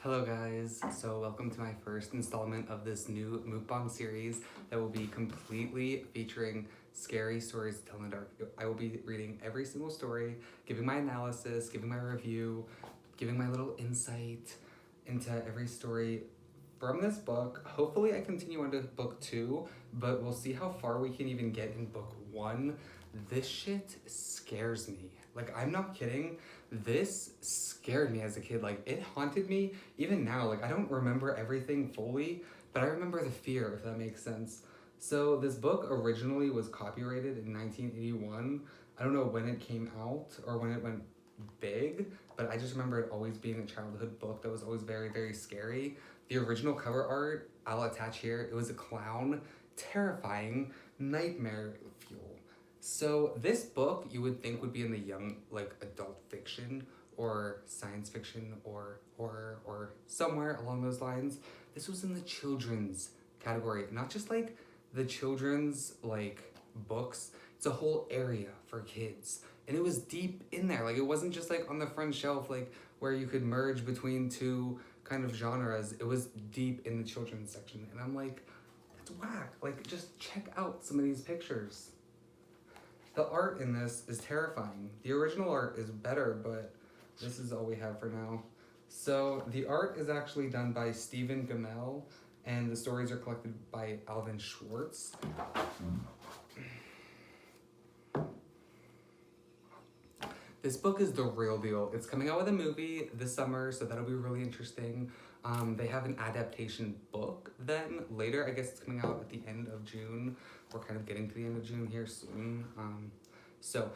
Hello guys, so welcome to my first installment of this new Mukbang series that will be completely featuring scary stories to tell in the dark. I will be reading every single story, giving my analysis, giving my review, giving my little insight into every story from this book. Hopefully I continue on to book 2, but we'll see how far we can even get in book 1. This shit scares me. Like, I'm not kidding. This scared me as a kid. Like, it haunted me even now. Like, I don't remember everything fully, but I remember the fear, if that makes sense. So this book originally was copyrighted in 1981. I don't know when it came out or when it went big, but I just remember it always being a childhood book that was always very, very scary. The original cover art, I'll attach here, it was a clown, terrifying, nightmare fuel. So this book you would think would be in the young, like, adult fiction or science fiction or horror or somewhere along those lines. This was in the children's category, not just like the children's like books. It's a whole area for kids. And it was deep in there. Like, it wasn't just like on the front shelf, like where you could merge between two kind of genres. It was deep in the children's section. And I'm like, that's whack. Like, just check out some of these pictures. The art in this is terrifying. The original art is better, but this is all we have for now. So the art is actually done by Stephen Gamel, and the stories are collected by Alvin Schwartz. This book is the real deal. It's coming out with a movie this summer, so that'll be really interesting. They have an adaptation book then later. I guess it's coming out at the end of June. We're kind of getting to the end of June here soon. So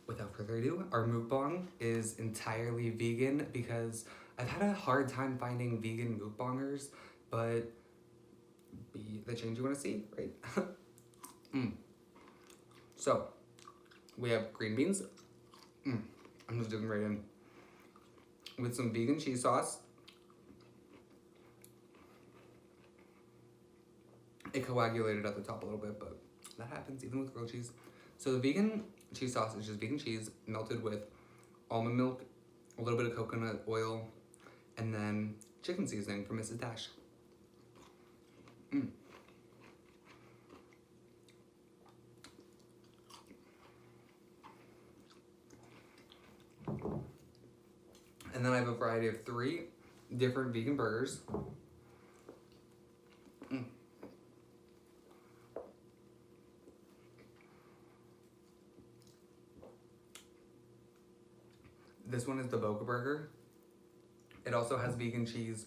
without further ado, our mukbang is entirely vegan because I've had a hard time finding vegan mukbangers, but be the change you want to see, right? So we have green beans. I'm just digging right in. With some vegan cheese sauce. It coagulated at the top a little bit, but that happens even with grilled cheese. So the vegan cheese sauce is just vegan cheese melted with almond milk, a little bit of coconut oil, and then chicken seasoning from Mrs. Dash. And then I have a variety of 3 different vegan burgers. This one is the Boca Burger. It also has vegan cheese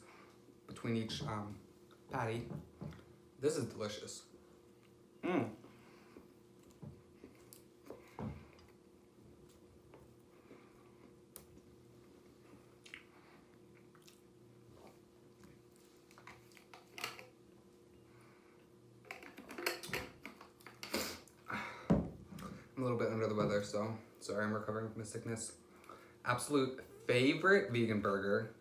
between each patty. This is delicious. I'm a little bit under the weather, so sorry, I'm recovering from a sickness. Absolute favorite vegan burger.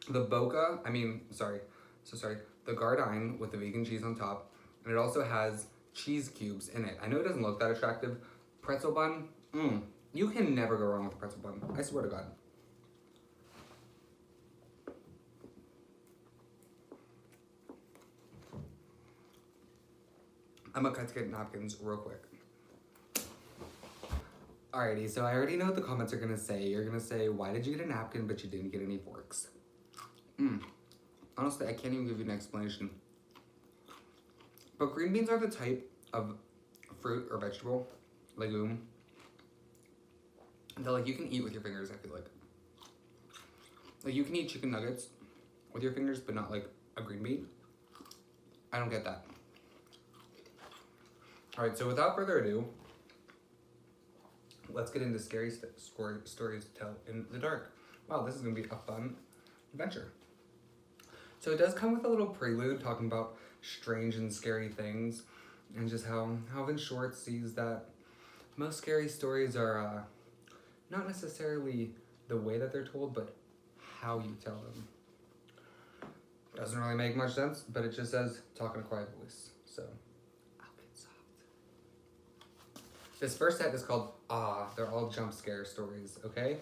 The Boca, the Gardine with the vegan cheese on top. And it also has cheese cubes in it. I know it doesn't look that attractive. Pretzel bun, you can never go wrong with a pretzel bun. I swear to God. I'm gonna cut to get napkins real quick. Alrighty, so I already know what the comments are gonna say. You're gonna say, why did you get a napkin but you didn't get any forks? Honestly, I can't even give you an explanation. But green beans are the type of fruit or vegetable, legume, that like you can eat with your fingers, I feel like. Like, you can eat chicken nuggets with your fingers, but not like a green bean. I don't get that. Alright, so without further ado, let's get into scary stories to tell in the dark. Wow, this is gonna be a fun adventure. So it does come with a little prelude talking about strange and scary things, and just how Alvin Schwartz sees that most scary stories are not necessarily the way that they're told, but how you tell them. Doesn't really make much sense, but it just says talk in a quiet voice. So I'll get soft. This first set is called they're all jump scare stories, okay?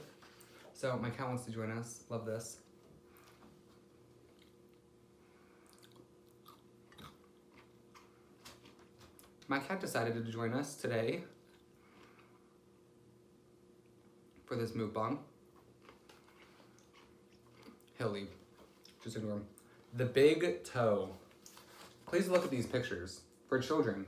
So my cat wants to join us. Love this. My cat decided to join us today for this mukbang. He'll leave. Just ignore him. The big toe. Please look at these pictures. For children.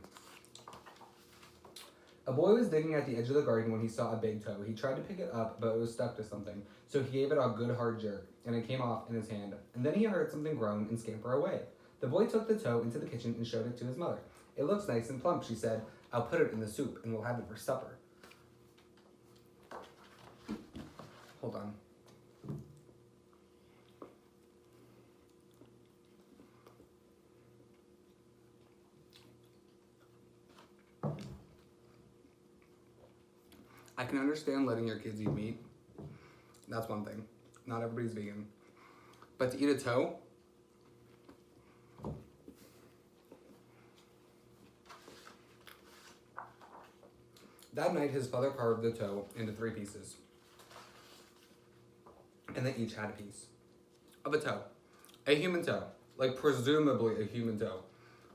A boy was digging at the edge of the garden when he saw a big toe. He tried to pick it up, but it was stuck to something. So he gave it a good hard jerk, and it came off in his hand. And then he heard something groan and scamper away. The boy took the toe into the kitchen and showed it to his mother. It looks nice and plump, she said. I'll put it in the soup, and we'll have it for supper. Hold on. I can understand letting your kids eat meat. That's one thing. Not everybody's vegan. But to eat a toe? That night, his father carved the toe into 3 pieces. And they each had a piece of a toe. A human toe. Like, presumably a human toe.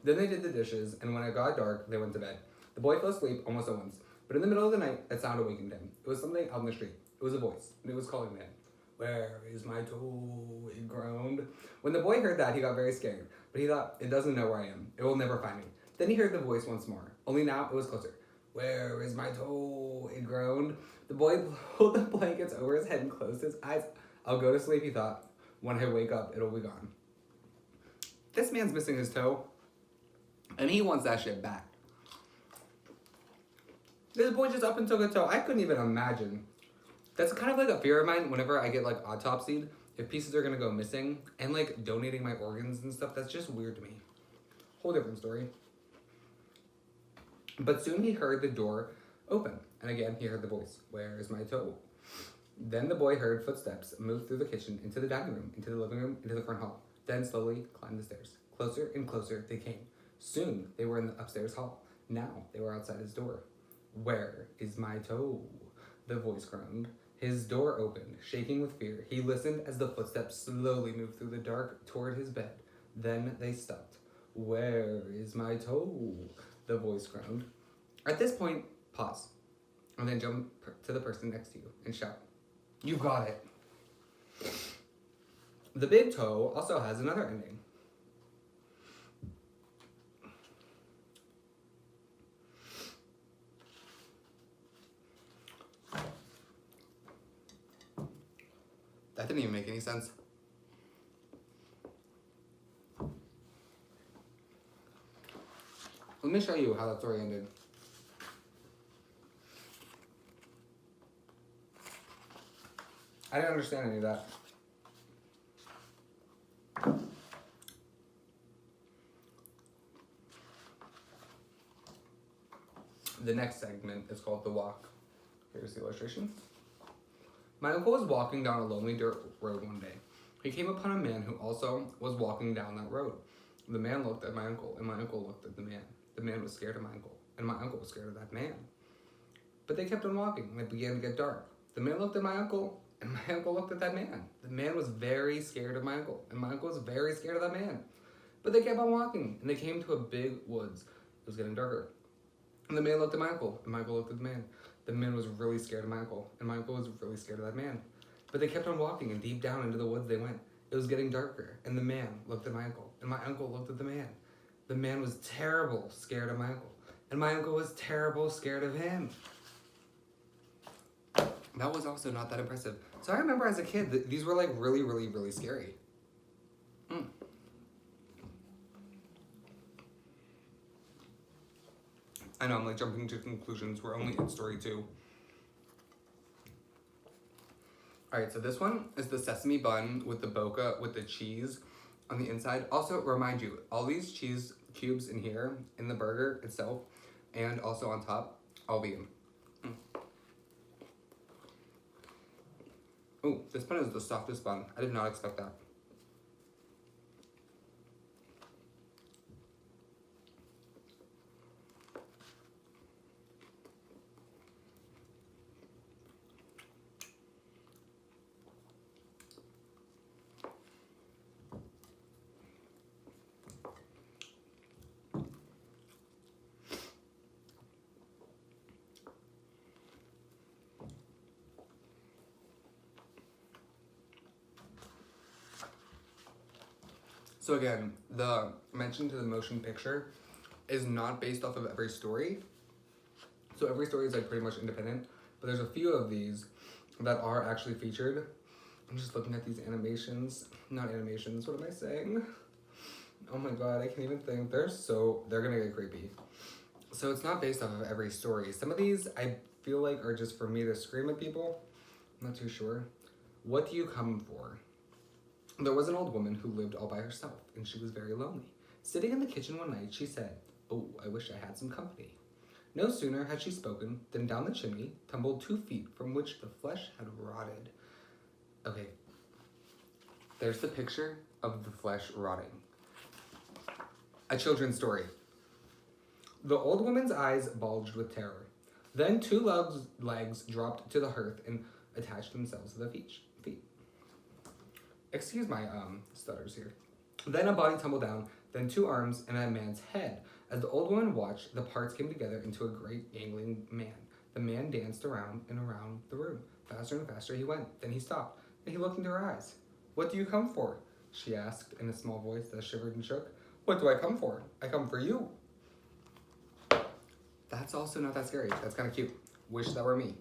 Then they did the dishes, and when it got dark, they went to bed. The boy fell asleep almost at once. But in the middle of the night, a sound awakened him. It was something out in the street. It was a voice, and it was calling to him. Where is my toe? He groaned. When the boy heard that, he got very scared. But he thought, it doesn't know where I am. It will never find me. Then he heard the voice once more. Only now it was closer. Where is my toe? He groaned. The boy pulled the blankets over his head and closed his eyes. I'll go to sleep, he thought. When I wake up, it'll be gone. This man's missing his toe. And he wants that shit back. This boy just up and took a toe. I couldn't even imagine. That's kind of like a fear of mine whenever I get like autopsied. If pieces are gonna go missing and like donating my organs and stuff, that's just weird to me. Whole different story. But soon he heard the door open. And again, he heard the voice. Where is my toe? Then the boy heard footsteps move through the kitchen, into the dining room, into the living room, into the front hall. Then slowly climbed the stairs. Closer and closer they came. Soon they were in the upstairs hall. Now they were outside his door. Where is my toe? The voice groaned. His door opened, shaking with fear. He listened as the footsteps slowly moved through the dark toward his bed. Then they stopped. Where is my toe? The voice groaned. At this point, pause. And then jump to the person next to you and shout, "You got it." The big toe also has another ending. That didn't even make any sense. Let me show you how that story ended. I didn't understand any of that. The next segment is called The Walk. Here's the illustration. My uncle was walking down a lonely dirt road one day. He came upon a man who also was walking down that road. The man looked at my uncle, and my uncle looked at the man. The man was scared of my uncle, and my uncle was scared of that man. But they kept on walking, and it began to get dark. The man looked at my uncle, and my uncle looked at that man. The man was very scared of my uncle, and my uncle was very scared of that man. But they kept on walking, and they came to a big woods. It was getting darker. And the man looked at my uncle, and my uncle looked at the man. The man was really scared of my uncle, and my uncle was really scared of that man. But they kept on walking, and deep down into the woods they went. It was getting darker, and the man looked at my uncle, and my uncle looked at the man. The man was terrible scared of my uncle, and my uncle was terrible scared of him. That was also not that impressive. So I remember as a kid, these were like really, really, really scary. I know I'm like jumping to conclusions. We're only in story 2. Alright, so this one is the sesame bun with the boca with the cheese on the inside. Also, remind you, all these cheese cubes in here, in the burger itself, and also on top, all vegan. Oh, this bun is the softest bun. I did not expect that. So again, the mention to the motion picture is not based off of every story. So every story is like pretty much independent, but there's a few of these that are actually featured. I'm just looking at these animations, not animations, what am I saying? Oh my god, I can't even think. They're gonna get creepy. So it's not based off of every story. Some of these I feel like are just for me to scream at people. I'm not too sure. What do you come for? There was an old woman who lived all by herself, and she was very lonely. Sitting in the kitchen one night, she said, "Oh, I wish I had some company." No sooner had she spoken than down the chimney tumbled 2 feet from which the flesh had rotted. Okay, there's the picture of the flesh rotting. A children's story. The old woman's eyes bulged with terror. Then 2 legs dropped to the hearth and attached themselves to the feet. Excuse my stutters here. Then a body tumbled down, then 2 arms and a man's head. As the old woman watched, the parts came together into a great angling man. The man danced around and around the room. Faster and faster he went. Then he stopped, and he looked into her eyes. "What do you come for?" she asked in a small voice that shivered and shook. "What do I come for? I come for you." That's also not that scary. That's kind of cute. Wish that were me.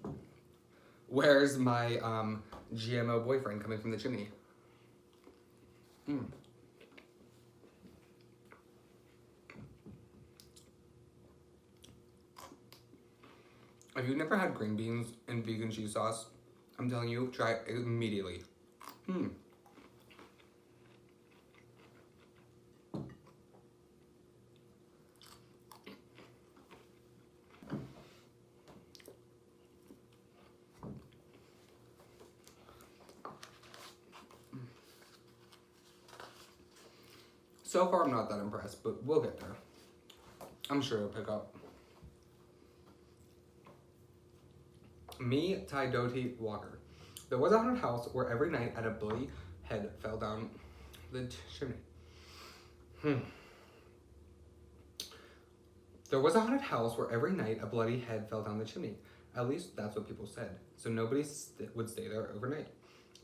Where's my GMO boyfriend coming from the chimney? If you've never had green beans and vegan cheese sauce, I'm telling you, try it immediately. So far, I'm not that impressed, but we'll get there. I'm sure it'll pick up. Me, Ty Doty Walker. There was a haunted house where every night a bloody head fell down the chimney. There was a haunted house where every night a bloody head fell down the chimney. At least that's what people said. So nobody would stay there overnight.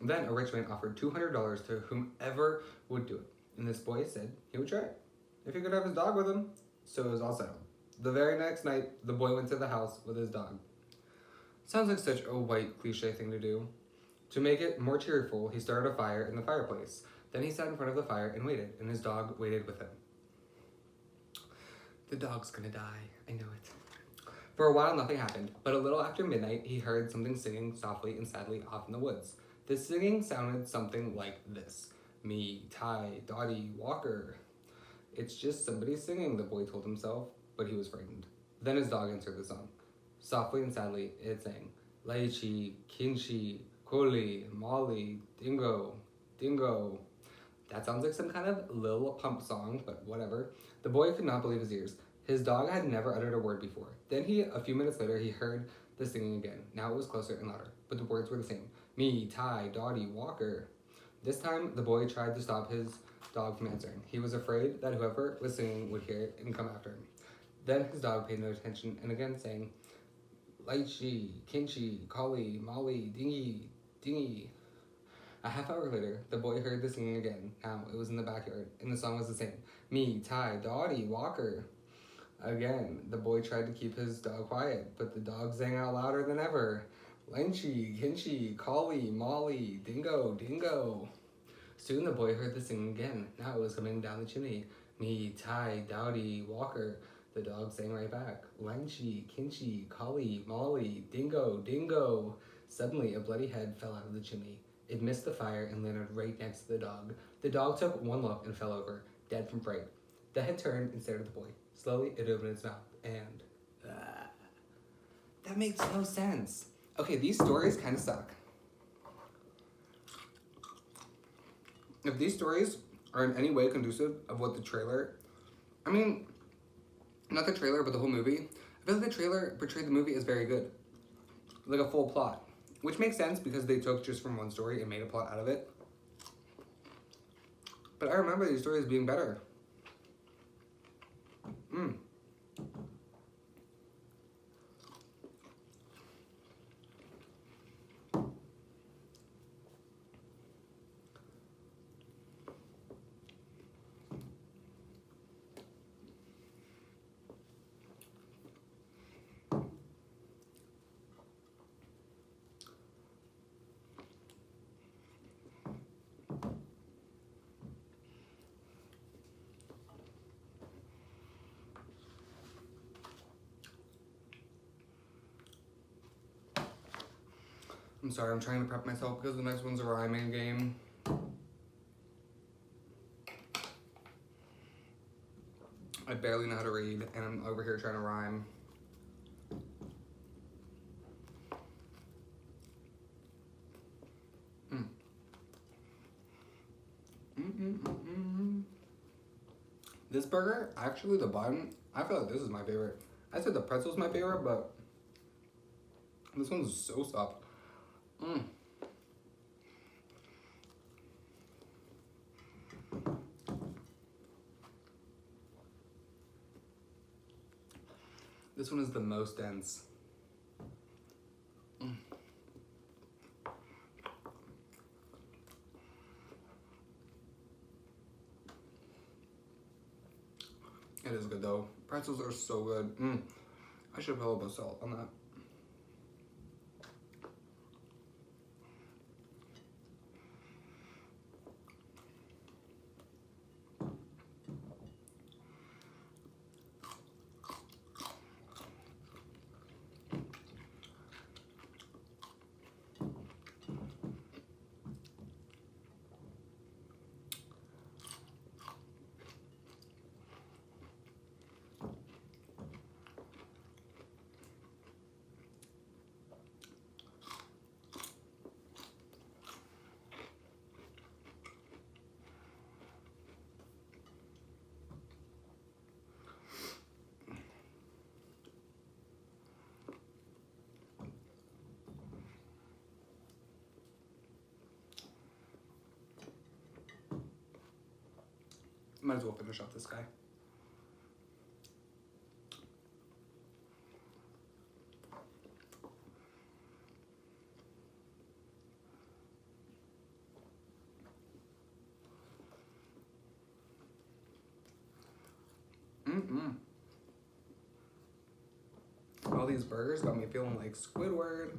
Then a rich man offered $200 to whomever would do it. And this boy said he would try it, if he could have his dog with him. So it was all settled. The very next night, the boy went to the house with his dog. Sounds like such a white cliche thing to do. To make it more cheerful, he started a fire in the fireplace. Then he sat in front of the fire and waited, and his dog waited with him. The dog's gonna die, I know it. For a while, nothing happened, but a little after midnight, he heard something singing softly and sadly off in the woods. The singing sounded something like this. "Me, Ty, Dottie, Walker." "It's just somebody singing," the boy told himself, but he was frightened. Then his dog answered the song. Softly and sadly, it sang, "Laichi, Kinchi, Koli, Molly, Dingo, Dingo." That sounds like some kind of Lil Pump song, but whatever. The boy could not believe his ears. His dog had never uttered a word before. Then a few minutes later, he heard the singing again. Now it was closer and louder, but the words were the same. "Me, Ty, Dottie, Walker." This time, the boy tried to stop his dog from answering. He was afraid that whoever was singing would hear it and come after him. Then his dog paid no attention and again sang, "Laichi, Kinchi, Kali, Molly, Dingy, Dingy." A half hour later, the boy heard the singing again. Now it was in the backyard, and the song was the same. "Me, Ty, Dottie, Walker." Again, the boy tried to keep his dog quiet, but the dog sang out louder than ever. "Lenchi, Kinchi, Kali, Molly, Dingo, Dingo." Soon the boy heard the singing again. Now it was coming down the chimney. "Me, Ty, Dottie, Walker." The dog sang right back. "Lenchi, Kinchi, Kali, Molly, Dingo, Dingo." Suddenly, a bloody head fell out of the chimney. It missed the fire and landed right next to the dog. The dog took one look and fell over, dead from fright. The head turned and stared at the boy. Slowly, it opened its mouth, and... that makes no sense. Okay, these stories kind of suck. If these stories are in any way conducive of what the trailer... I mean, not the trailer, but the whole movie. I feel like the trailer portrayed the movie as very good. Like a full plot. Which makes sense because they took just from one story and made a plot out of it. But I remember these stories being better. I'm sorry, I'm trying to prep myself because the next one's a rhyming game. I barely know how to read, and I'm over here trying to rhyme. This burger, actually the bun, I feel like this is my favorite. I said the pretzel's my favorite, but this one's so soft. This one is the most dense. It is good though. Pretzels are so good. I should put a little bit of salt on that. Might as well finish off this guy. All these burgers got me feeling like Squidward.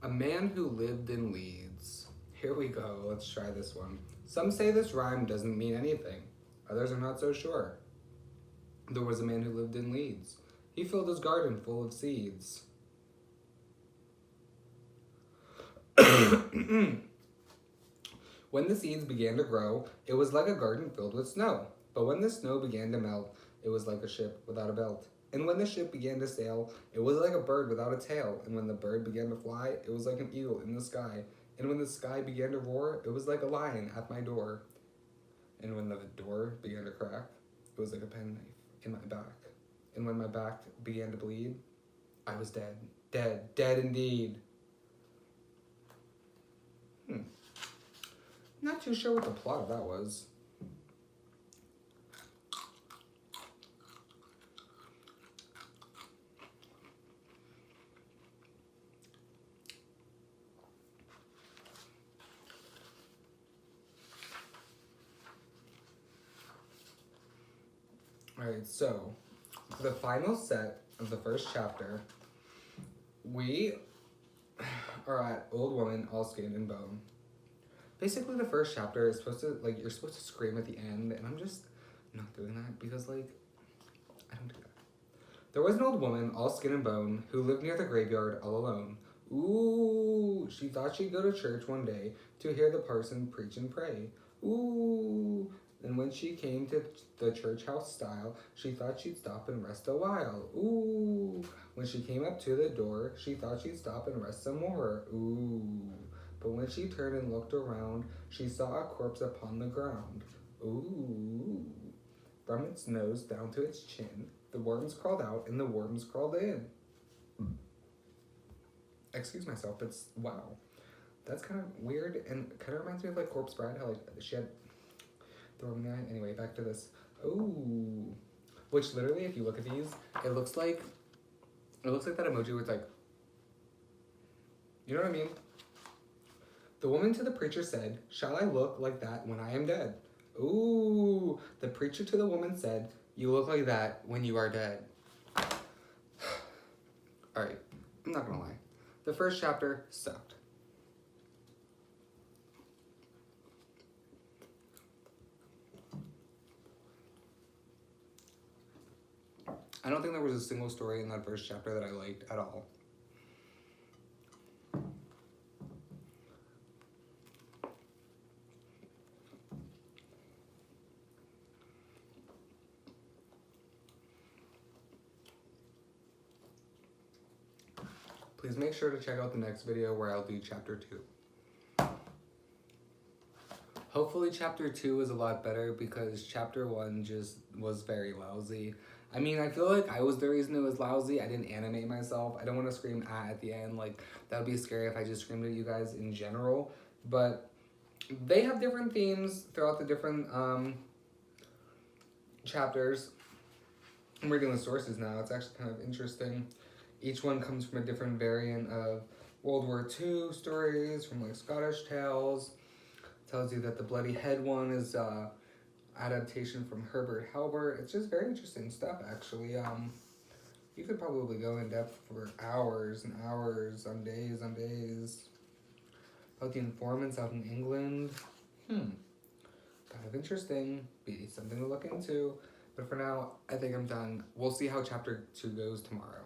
A man who lived in Leeds. Here we go, let's try this one. Some say this rhyme doesn't mean anything. Others are not so sure. There was a man who lived in Leeds. He filled his garden full of seeds. When the seeds began to grow, it was like a garden filled with snow. But when the snow began to melt, it was like a ship without a belt. And when the ship began to sail, it was like a bird without a tail. And when the bird began to fly, it was like an eagle in the sky. And when the sky began to roar, it was like a lion at my door. And when the door began to crack, it was like a penknife in my back. And when my back began to bleed, I was dead. Dead. Dead indeed. Not too sure what the plot of that was. Alright, so for the final set of the first chapter, we are at Old Woman, All Skin and Bone. Basically, the first chapter is supposed to, like, you're supposed to scream at the end, and I'm just not doing that because, like, I don't do that. There was an old woman, all skin and bone, who lived near the graveyard all alone. Ooh, she thought she'd go to church one day to hear the parson preach and pray. Ooh. And when she came to the church house stile, she thought she'd stop and rest a while. Ooh. When she came up to the door, she thought she'd stop and rest some more. Ooh. But when she turned and looked around, she saw a corpse upon the ground. Ooh. From its nose down to its chin, the worms crawled out and the worms crawled in. Excuse myself, but wow. That's kind of weird and kind of reminds me of like Corpse Bride, how like she had the worm in the eye. Anyway, back to this. Ooh. Which literally, if you look at these, it looks like that emoji where it's like, you know what I mean? The woman to the preacher said, "Shall I look like that when I am dead?" Ooh. The preacher to the woman said, "You look like that when you are dead." Alright, I'm not gonna lie. The first chapter sucked. I don't think there was a single story in that first chapter that I liked at all. Please make sure to check out the next video where I'll do chapter 2. Hopefully chapter 2 is a lot better because chapter 1 just was very lousy. I mean, I feel like I was the reason it was lousy. I didn't animate myself. I don't want to scream at the end. Like, that would be scary if I just screamed at you guys in general. But they have different themes throughout the different chapters. I'm reading the sources now. It's actually kind of interesting. Each one comes from a different variant of World War II stories, from like Scottish tales. Tells you that the Bloody Head one is adaptation from Herbert Halbert. It's just very interesting stuff, actually. You could probably go in depth for hours and hours, on days, about the informants out in England. Kind of interesting. Be something to look into. But for now, I think I'm done. We'll see how chapter 2 goes tomorrow.